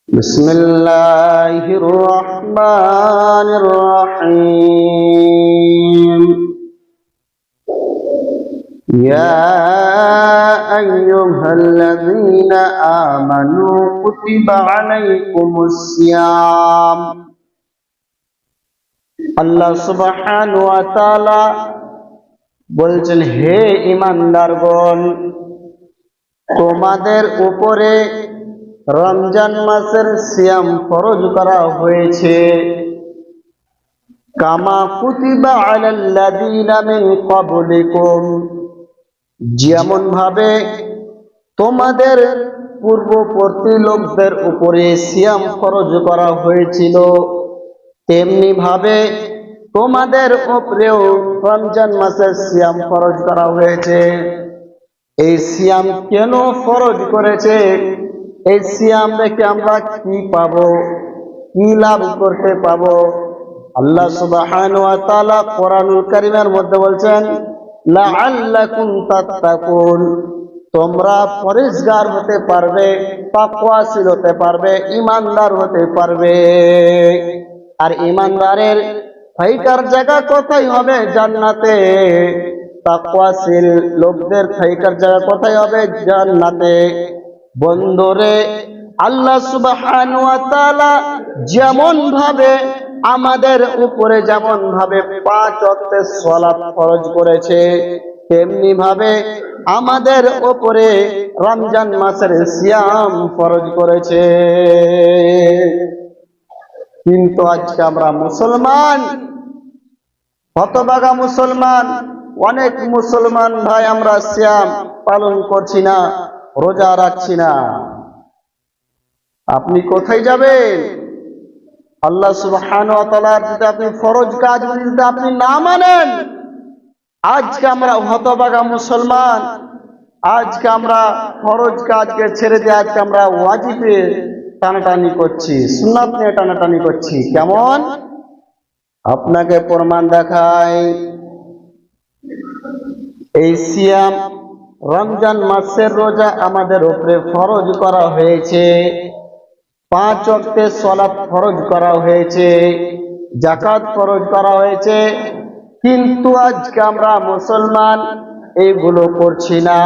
بسم الله الرحمن الرحيم يا أيها الذين آمنوا كتب عليكم الصيام আল্লাহ সুবহানাহু ওয়া তাআলা বলছেন, হে ঈমানদারগণ, তোমাদের উপরে রমজান মাসের সিয়াম ফরজ করা হয়েছে। কামা কুতিবা আলাল্লাযীনা মিন ক্বাবলিকুম, যেমন ভাবে তোমাদের পূর্ববর্তী লোকদের উপরে সিয়াম ফরজ করা হয়েছিল, তেমনি ভাবে তোমাদের উপরেও রমজান মাসের সিয়াম ফরজ করা হয়েছে। এই সিয়াম কেন ফরজ করেছে? এই সিয়াম দেখে আমরা কি পাবো, কি লাভ করতে পাবো? আল্লাহ সুবহানাহু ওয়া তাআলা কোরআনুল কারীমের মধ্যে বলছেন, লাআল্লাকুম তাত্তাকুন, তোমরা পরহেজগার হতে পারবে, তাকওয়াশীল হতে পারবে, ঈমানদার হতে পারবে। আর ঈমানদারের থাকার জায়গা কোথায় হবে? জান্নাতে। তাকওয়াশীল লোকদের থাকার জায়গা কোথায় হবে? জান্নাতে। বন্ধুরে, আল্লাহ সুবহানাহু ওয়া তাআলা যেমন ভাবে আমাদের উপরে যেমন ভাবে 5 ওয়াক্তের সালাত ফরজ করেছে, তেমনি ভাবে আমাদের উপরে রমজান মাসের সিয়াম ফরজ করেছে। কিন্তু আজকে আমরা মুসলমান, হতভাগা মুসলমান, অনেক মুসলমান ভাই আমরা সিয়াম পালন করছি না, রোজা রাখছি না। আপনি কোথায় যাবেন? আল্লাহ সুবহানাহু ওয়া তাআলার যদি আপনি ফরজ কাজ যদি আপনি না মানেন, আজকে আমরা হতভাগা মুসলমান, আজকে আমরা ফরজ কাজকে ছেড়ে দিয়ে আজকে আমরা ওয়াজিবে টানাটানি করছি, সুন্নাত নিয়ে টানাটানি করছি। কেমন? আপনাকে প্রমাণ দেখায়। এই সিয়াম রমজান মাসের রোজা আমাদের উপরে ফরজ করা হয়েছে, 5 ওয়াক্তের সালাত ফরজ করা হয়েছে, যাকাত ফরজ করা হয়েছে। কিন্তু আজকে আমরা মুসলমান এইগুলো করছি না।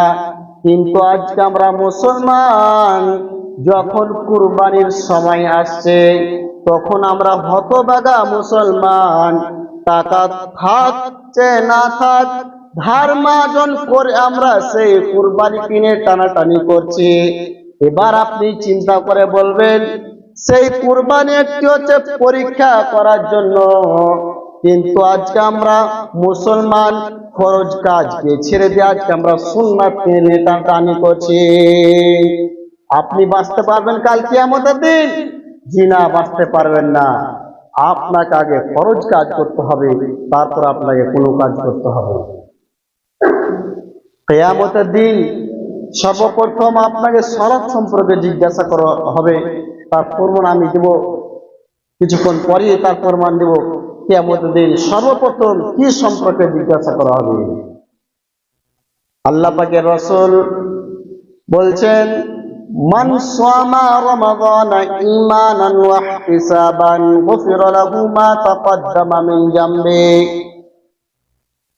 কিন্তু আজকে আমরা মুসলমান, যখন কুরবানির সময় আসছে তখন আমরা হতভাগা মুসলমান, টাকা থাকছে না থাক ধার মাজন করে আমরা সেই কুরবানি কিনে টানাটানি করছি। এবার আপনি চিন্তা করে বলবেন, সেই কুরবানি একটি হচ্ছে পরীক্ষা করার জন্য, কিন্তু আজকে আমরা মুসলমান ফরজ কাজকে ছেড়ে দিয়ে আজকে আমরা সুন্নাত নিয়ে টানাটানি করছি। আপনি বাঁচতে পারবেন কাল কিয়ামতের দিন? জি না, বাঁচতে পারবেন না। আপনাকে আগে ফরজ কাজ করতে হবে, তারপর আপনাকে কোনো কাজ করতে হবে। কিয়ামতের দিন সর্বপ্রথম আপনাকে সালাত সম্পর্কে জিজ্ঞাসা করা হবে, তার প্রমাণ আমি দেব কিছুক্ষণ পরে, তার প্রমাণ দেব। কিয়ামতের দিন সর্বপ্রথম কি সম্পর্কে জিজ্ঞাসা করা হবে? আল্লাহ পাকের রাসূল বলছেন, মান সামা রমাদান ঈমানান ওয়া ইহতিসাবান গুফিরা লাহু মা তাকদ্দামা মিন জামবি,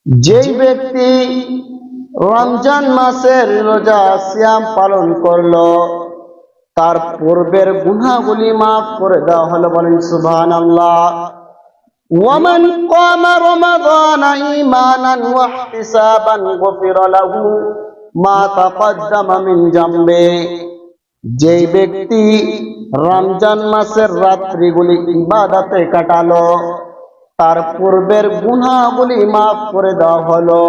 যেই ব্যক্তি রমজান মাসের রোজা সিয়াম পালন করলো, তার পূর্বের গুনাহগুলি মাফ করে দেওয়া হলো। বলেন সুবহানাল্লাহ। ওয়া মান কামা রমাদান ঈমানান ওয়া ইহতিসাবান গুফিরা লাহু মা তাকদ্দামা মিন জামবি, যেই ব্যক্তি রমজান মাসের রাত্রিগুলি ইবাদতে কাটালো, তার পূর্বের গুনাহগুলি মাফ করে দেওয়া হলো।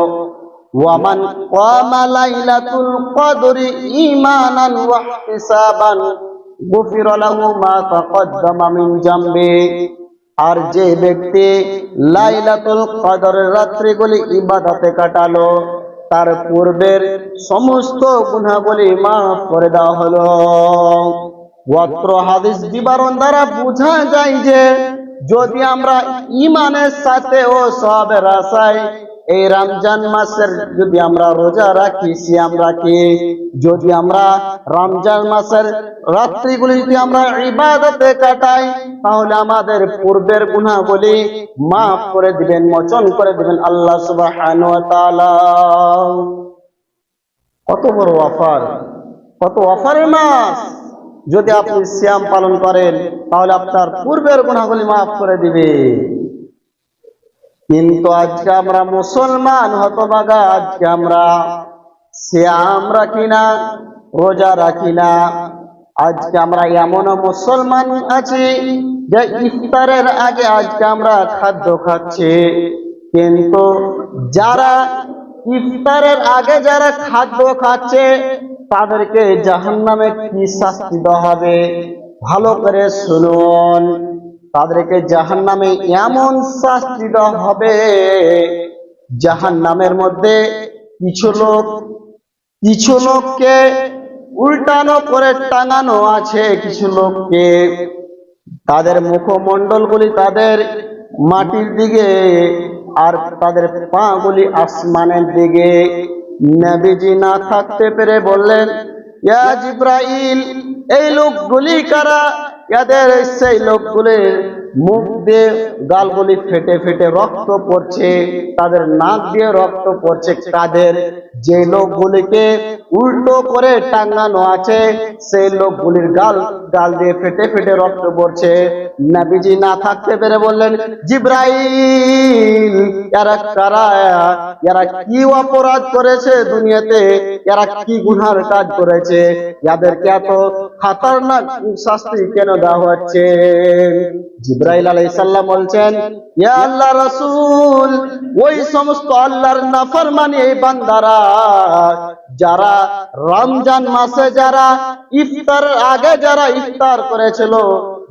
ওয়া মান কামা লাইলাতুল কদরি ঈমানান ওয়া ইহতিসাবান গুফিরা লাহু মা তাকদ্দামা মিন জামবি, আর যে ব্যক্তি লাইলাতুল কদরের রাত্রিগুলি ইবাদতে কাটালো, তার পূর্বের সমস্ত গুনাহগুলি মাফ করে দেওয়া হলো। ওয়াত্র হাদিস বিবরণ দ্বারা বোঝা যায় যে যদি আমরা ঈমানের সাথে ও সওয়াবের আশায় এই রমজান মাসের যদি আমরা রোজা রাখি, সিয়াম রাখি, যদি আমরা রমজান মাসের রাত্রিগুলি যদি আমরা ইবাদতে কাটাই, তাহলে আমাদের পূর্বের গুনাহগুলি মাফ করে দিবেন, মোচন করে দিবেন আল্লাহ সুবহানাহু ওয়া তাআলা। কত বড় অফার, কত অফারের মাস! যদি আপনি সিয়াম পালন করেন তাহলে আপনার পূর্বের গুনাহগুলি মাফ করে দিবে। কিন্তু আজকে আমরা মুসলমান হতভাগা, আজকে আমরা সিয়াম রাখি না, রোজা রাখি না। আজকে আমরা এমন মুসলমান আছি যে ইফতারের আগে আজকে আমরা খাদ্য খাচ্ছি, কিন্তু যারা ইফতারের আগে যারা খাদ্য খাচ্ছে তাদেরকে জাহান্নামে কি শাস্তি দেওয়া হবে ভালো করে শুনুন। তাদেরকে জাহান্নামে এমন শাস্তি দেওয়া হবে, জাহান্নামের মধ্যে কিছু লোককে উল্টানো করে টাঙানো আছে, কিছু লোককে তাদের মুখমণ্ডলগুলি তাদের মাটির দিকে আর তাদের পা গুলি আসমানের দিকে। নবীজি না থাকতে পেরে বললেন, ইয়া জিব্রাইল, এই লোকগুলি কারা? এদের সেই লোকগুলির মুখ দিয়ে গালগুলি ফেটে ফেটে রক্ত পড়ছে, তাদের নাক দিয়ে রক্ত পড়ছে। কাদের? যে লোকগুলিকে উল্টো করে টাঙানো আছে সেই লোকগুলির গাল দিয়ে ফেটে ফেটে রক্ত পড়ছে। নবীজি না থাকতে পেরে বললেন, জিব্রাইল, এরা কারা? এরা কি অপরাধ করেছে দুনিয়াতে? এরা কি গুনার কাজ করেছে? এদেরকে এত খতরনাক শাস্তি কেন দেওয়া হচ্ছে? জিব্রাইল আলাইহিস সালাম বলছেন, ইয়া আল্লাহর রাসূল, ওই সমস্ত আল্লাহর নাফরমানি এই বান্দারা যারা রমজান মাসে যারা ইফতারের আগে যারা ইফতার করেছিল,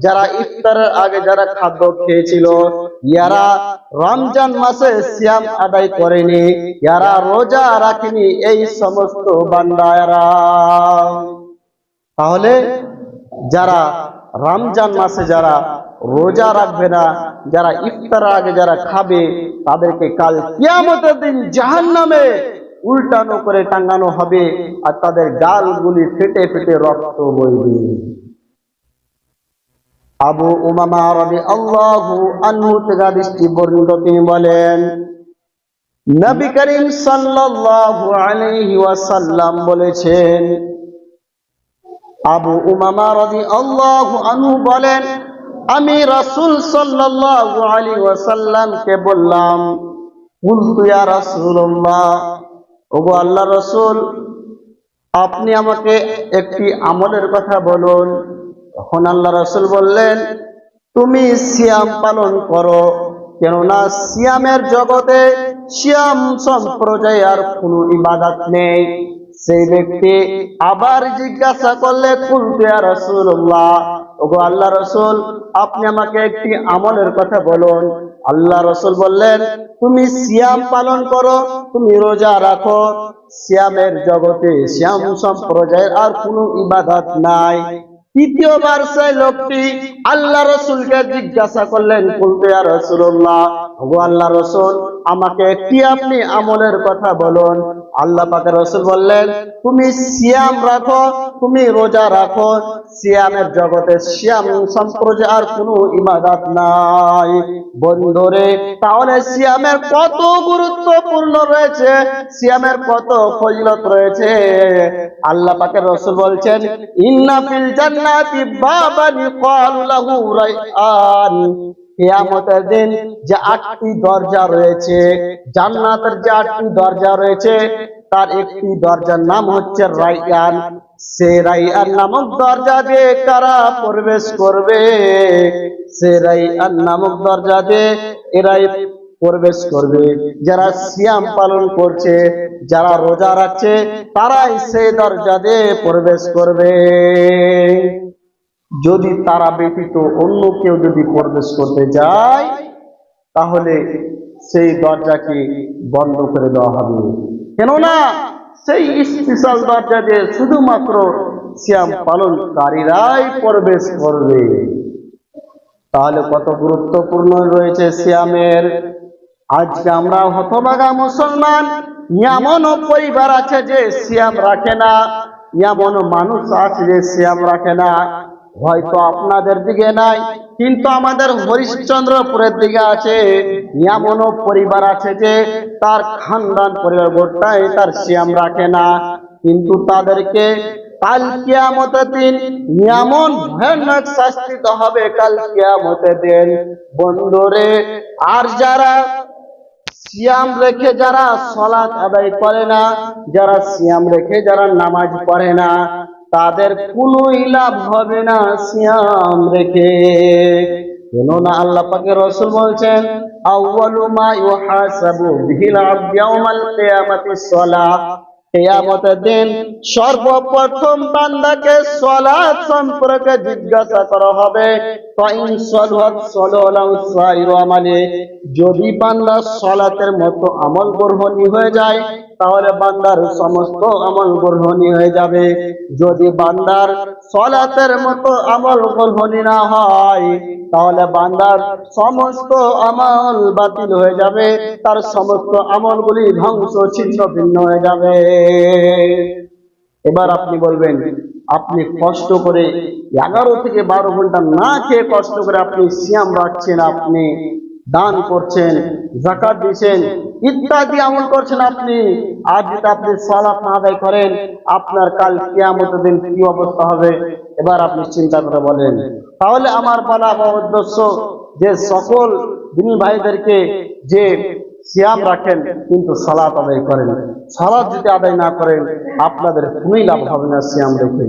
যারা ইফতারের আগে যারা খাদ্য খেয়েছিল, এরা রমজান মাসে সিয়াম আদায় করেনি, এরা রোজা রাখেনি, এই সমস্ত বান্দারা। তাহলে যারা রমজান মাসে যারা রোজা রাখবে না, যারা ইফতারের আগে যারা খাবে, তাদেরকে কাল কিয়ামতের দিন জাহান্নামে উল্টানো করে টাঙানো হবে আর তাদের গালগুলি ফেটে ফেটে রক্ত বইবে। আবু উমামা রাদিয়াল্লাহু আনহু থেকে হাদিসটি বর্ণিত, তিনি বলেন, নবী করিম সাল্লাল্লাহু আলাইহি ওয়াসাল্লাম বলেছেন, আবু উমামা রাদিয়াল্লাহু আনহু বলেন, আমি রাসূল সাল্লাল্লাহু আলাইহি ওয়াসাল্লামকে বললাম, কুলতু ইয়া রাসূলুল্লাহ, ওগো আল্লাহর রাসূল, আপনি আমাকে একটি আমলের কথা বলুন। তখন আল্লাহ রাসূল বললেন, তুমি সিয়াম পালন করো, কেননা সিয়ামের জগতে সিয়াম সম্প্রদায় আর কোনো ইবাদত নেই। সেই ব্যক্তি আবার জিজ্ঞাসা করলে, কুলতু ইয়া রাসূলুল্লাহ, ওগো আল্লাহ রাসূল, আপনি আমাকে একটি আমলের কথা বলুন। আল্লাহ রাসূল বললেন, তুমি সিয়াম পালন করো, তুমি রোজা রাখো। সিয়ামের জগতে সিয়াম সম্প্রদায়ের আর কোনো ইবাদত নাই। তৃতীয়বার সেই লোকটি আল্লাহ রাসূলকে জিজ্ঞাসা করলেন, কুলতু ইয়া রাসূলুল্লাহ, ওগো আল্লাহ রাসূল, আমাকে একটি আপনি আমলের কথা বলুন। আল্লাহ পাকের রাসূল বললেন, তুমি সিয়াম রাখো, তুমি রোজা রাখো। সিয়ামের জগতে সিয়াম সম্প্রদায় আর কোনো ইবাদত নাই। বন্ধুরে, তাহলে সিয়ামের কত গুরুত্বপূর্ণ রয়েছে, সিয়ামের কত ফজিলত রয়েছে। আল্লাহ পাকের রাসূল বলছেন, ইন্না ফিল জান্নাতি বাবান ইকালু লাহু রায়্যান, কিয়ামতের দিন যে 8টি দরজা রয়েছে, জান্নাতের যে 8টি দরজা রয়েছে, তার একটি দরজার নাম হচ্ছে রায়্যান। সে রায়্যান নামক দরজা দিয়ে কারা প্রবেশ করবে? সে রায়্যান নামক দরজা দিয়ে এরাই প্রবেশ করবে যারা সিয়াম পালন করছে, যারা রোজা রাখছে, তারাই সেই দরজা দিয়ে প্রবেশ করবে। যদি তারা ব্যতীত অন্য কেউ যদি প্রবেশ করতে যায়, তাহলে সেই দরজাকে বন্ধ করে দেওয়া হবে, কেননা সেই স্পেশাল দরজা দিয়ে শুধুমাত্র সিয়াম পালনকারীরাই প্রবেশ করবে। তাহলে কত গুরুত্বপূর্ণ রয়েছে সিয়ামের। আজকে আমরা হতভাগা মুসলমান, এমনও পরিবার আছে যে সিয়াম রাখে না, এমনও মানুষ আছে যে সিয়াম রাখে না। হয়তো আপনাদের দিকে নাই, কিন্তু আমাদের হরিশ্চন্দ্রপুরের দিকে আছে। এমনও পরিবার আছে যে তার খানদান পরিবার গোটাই তার সিয়াম রাখে না, কিন্তু তাদেরকে কাল কিয়ামতের দিন এমন ভয়ানক শাস্তি দেওয়া হবে কাল কিয়ামতের দিন বন্ধুরে। আর যারা সিয়াম রেখে যারা সালাত আদায় করে না, যারা সিয়াম রেখে যারা নামাজ পড়ে না, তাদের কোনো লাভ হবে না সিয়াম রেখে। কেননা আল্লাহ পাকের রাসূল বলছেন, আউয়ালু মা ইউহাসাবু বিহিল আবদু ইয়াউমাল কিয়ামাতিস সালাহ। কিয়ামতের দিন সর্বপ্রথম বান্দাকে সালাত সম্পর্কে জিজ্ঞাসা করা হবে। ফাইন সালাত সালালাহু সাইরু আমালি, যদি বান্দা সালাতের মতো আমল গ্রহণী হয়ে যায় তাহলে বান্দার সমস্ত আমল গ্রহণী হয়ে যাবে। যদি বান্দার সালাতের মতো আমল গ্রহণী না হয় তাহলে বান্দার সমস্ত আমল বাতিল হয়ে যাবে, তার সমস্ত আমলগুলি ধ্বংস ছিন্ন ভিন্ন হয়ে যাবে। এবার আপনি বলবেন, আপনি কষ্ট করে 11 থেকে 12 ঘন্টা না খেয়ে কষ্ট করে আপনি সিয়াম রাখছেন, আপনি দান করছেন, যাকাত দিচ্ছেন, ইত্যাদি আমল করছেন আপনি, আর যদি আপনি সালাত না আদায় করেন আপনার কাল কিয়ামতের দিন কি অবস্থা হবে? এবার আপনি চিন্তা করে বলেন। তাহলে আমার বলা উদ্দেশ্য যে সকল দিনী ভাইদেরকে যে সিয়াম রাখেন কিন্তু সালাত আদায় করেন, সালাত যদি আদায় না করেন আপনাদের কোনই লাভ হবে না সিয়াম রেখে।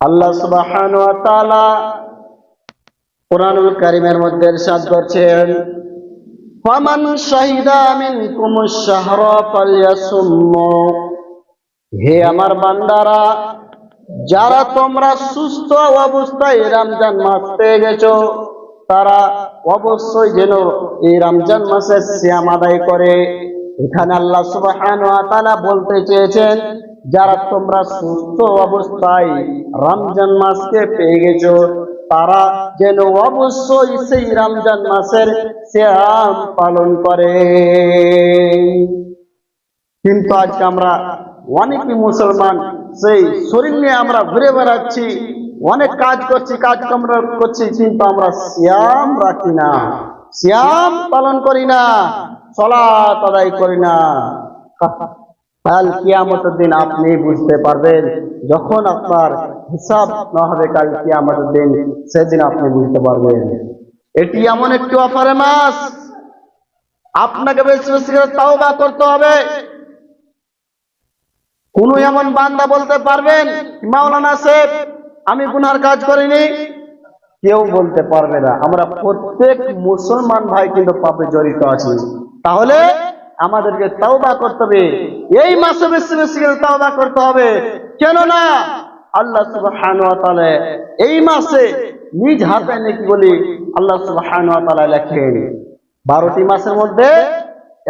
আল্লাহ সুবহানাহু ওয়া তাআলা কুরআনুল কারীমের মধ্যে ইরশাদ করছেন, ফামান শাহিদা মিনকুমুশ শাহরা ফালইয়াসুমু। হে আমার বান্দারা, যারা তোমরা সুস্থ অবস্থায় রমজান মাস পেয়ে গেছো তারা অবশ্যই যেন এই রমজান মাসের সিয়াম আদায় করে। এখানে আল্লাহ সুবহানাহু ওয়া তাআলা বলতে চেয়েছেন, যারা তোমরা সুস্থ অবস্থায় রমজান মাসকে পেয়ে গেছো তারা যেন অবশ্যই সেই রমজান মাসের সিয়াম পালন করে। কিন্তু আজকে আমরা অনেকই মুসলমান সেই শরীর নিয়ে আমরা ঘুরে বেড়াচ্ছি, অনেক কাজ করছি, কাজকর্ম করছি, কিন্তু আমরা সিয়াম রাখি না, সিয়াম পালন করি না, সালাত আদায় করি না। কাল কিয়ামতের দিন আপনি বুঝতে পারবেন, যখন আপনার হিসাব না হবে কাল কিয়ামতের দিন, সেদিন আপনি বুঝতে পারবেন। এটি এমন একটি অফারের মাস, আপনাকে বেশি বেশি করে তাওবা করতে হবে। কোন এমন বান্দা বলতে পারবেন মাওলানা সাহেব আমি গুনার কাজ করিনি? কেউ বলতে পারবে না। আমরা প্রত্যেক মুসলমান ভাই কিন্তু পাপে জড়িত আছি। তাহলে আমাদেরকে তাওবা করতে হবে, এই মাসে বেশি বেশি করে তাওবা করতে হবে। কেননা আল্লাহ সুবহানাহু ওয়া তাআলা এই মাসে নিজ হাতে নেকিগুলি আল্লাহ সুবহানাহু ওয়া তাআলা লেখেন। 12টি মাসের মধ্যে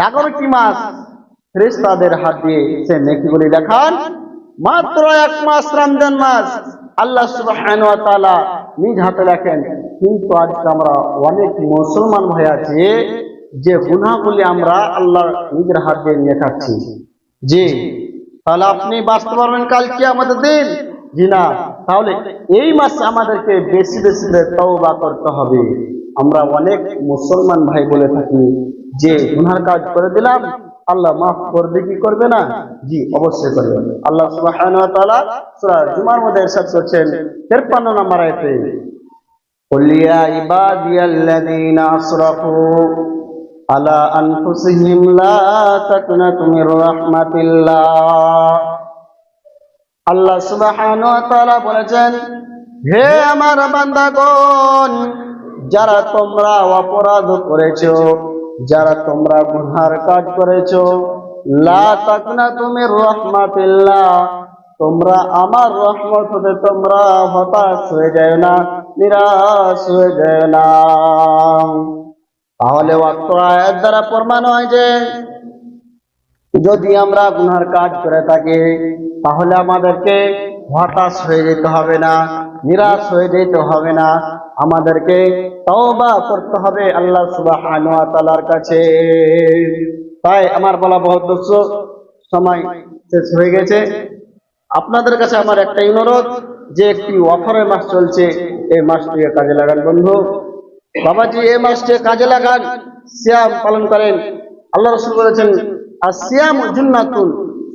11টি মাস ফেরেশতাদের হাত দিয়ে সে নেকিগুলি লেখান। মাত্র 1 মাস রমজান মাস আল্লাহ সুবহানাহু ওয়া তাআলা নিজ হাতে লেখেন। কিন্তু আজকে আমরা অনেক মুসলমান ভাই আছি যে গুনাহগুলি আমরা আল্লাহ নিজের হাত দিয়ে নিয়ে থাকছি। জি, তাহলে আপনি বাঁচতে পারবেন কাল কিয়ামতের দিন? জি না। তাহলে এই মাসে আমাদেরকে বেশি বেশি করে তওবা করতে হবে। আমরা অনেক মুসলমান ভাই বলে থাকি যে গুনার কাজ করে দিলাম, আল্লাহ মাফ করবে কি করবে না? জি, অবশ্যই করবে। আল্লাহ সুবহানাহু ওয়া তাআলা সূরা জুমার মধ্যে ইরশাদ করেছেন 53 নম্বর আয়াতে, কুল ইয়া ইবাদিয়াল্লাযীনা আসরাফু আলা আনফুসিহিম লা তাকনাতু মির রাহমাতিল্লাহ। আল্লাহ সুবহানাহু ওয়া তাআলা বলেছেন, হে আমার বান্দাগণ, যারা তোমরা অপরাধ করেছো, যারা তোমরা গুনার কাজ করেছো, লা তাকনাতু মির রাহমাতিল্লাহ, তোমরা আমার রহমত হতে তোমরা হতাশ হয়ে যায় না, নিরাশ হয়ে যায় না। তাহলে ওয়াক্ত আয়াত দ্বারা প্রমাণ হয় যে যদি আমরা গুনার কাজ করে থাকি তাহলে আমাদেরকে হতাশ হয়ে যেতে হবে না, নিরাশ হয়ে যেতে হবে না। আমাদেরকে তওবা করতে হবে আল্লাহ সুবহানাহু ওয়া তাআলার কাছে। তাই আমার বলা বহুত দর্শক, সময় শেষ হয়ে গেছে। আপনাদের কাছে আমার একটা অনুরোধ, যে একটি অফারের মাস চলছে, এই মাসটিকে কাজে লাগান বন্ধু। বাবাজি, এই মাসটি কাজে লাগান, সিয়াম পালন করেন। আল্লাহ রাসূল বলেছেন, আর সিয়াম জুন্নাতুন,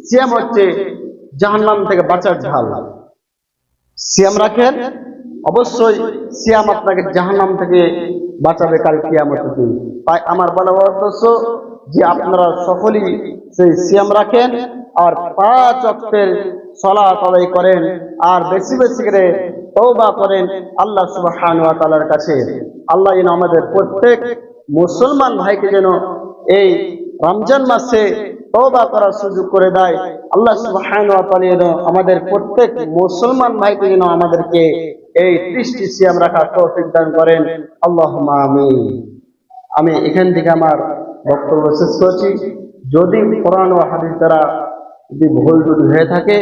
সিয়াম হচ্ছে জাহান্নাম থেকে বাঁচার ঢাল। সিয়াম রাখেন, অবশ্যই সিয়াম আপনাকে জাহান্নাম থেকে বাঁচাবে কাল কিয়ামতের দিন। তাই আমার বলা উদ্দেশ্য যে আপনারা সকলেই সেই সিয়াম রাখেন আর 5 ওয়াক্তের সালাত আদায় করেন আর বেশি বেশি করে তওবা করেন আল্লাহ সুবহানাহু ওয়া তাআলার কাছে। আল্লাহ যেন আমাদের প্রত্যেক মুসলমান ভাইকে যেন এই রমজান মাসে তওবা করার সুযোগ করে দেয়। আল্লাহ সুবহানাহু ওয়া তাআলা যেন আমাদের প্রত্যেক মুসলমান ভাইকে যেন আমাদেরকে এই 30টি সিয়াম রাখার তৌফিক দান করেন। আল্লাহুম্মা আমিন। আমি এখান থেকে আমার বক্তব্য শেষ করছি। যদি কোরআন ও হাদিস দ্বারা যদি ভুল ত্রুটি হয়ে থাকে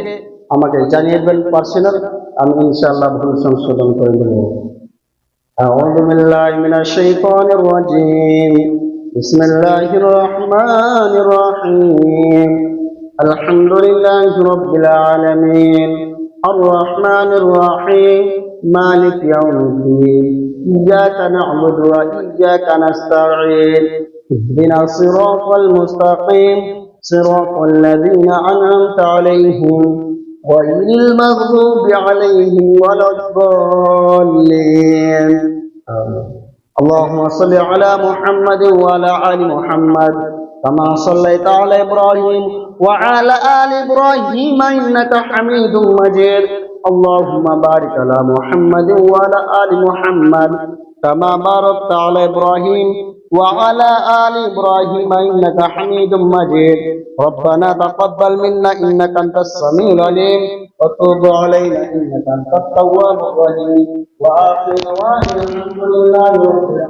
আমাকে জানিয়ে দেবেন পার্সোনাল, আমি ইনশাআল্লাহ ভুল সংশোধন করে দেব। أعوذ بالله من الشيطان الرجيم. بسم الله الرحمن الرحيم. الحمد لله رب العالمين الرحمن الرحيم مالك يوم الدين إياك نعبد وإياك نستعين اهدنا الصراط المستقيم صراط الذين أنعمت عليهم غير المغضوب عليهم ولا الضالين. اللهم صل على محمد وعلى آل محمد كما صليت على إبراهيم وعلى آل إبراهيم إنك حميد مجيد. اللهم بارك على محمد وعلى آل محمد كما باركت على إبراهيم وعلى آل إبراهيم إنك حميد مجيد. ربنا تقبل منا إنك أنت السميع العليم وتوب علينا إنك أنت التواب الرحيم. وآخر دعوانا الحمد لله رب العالمين.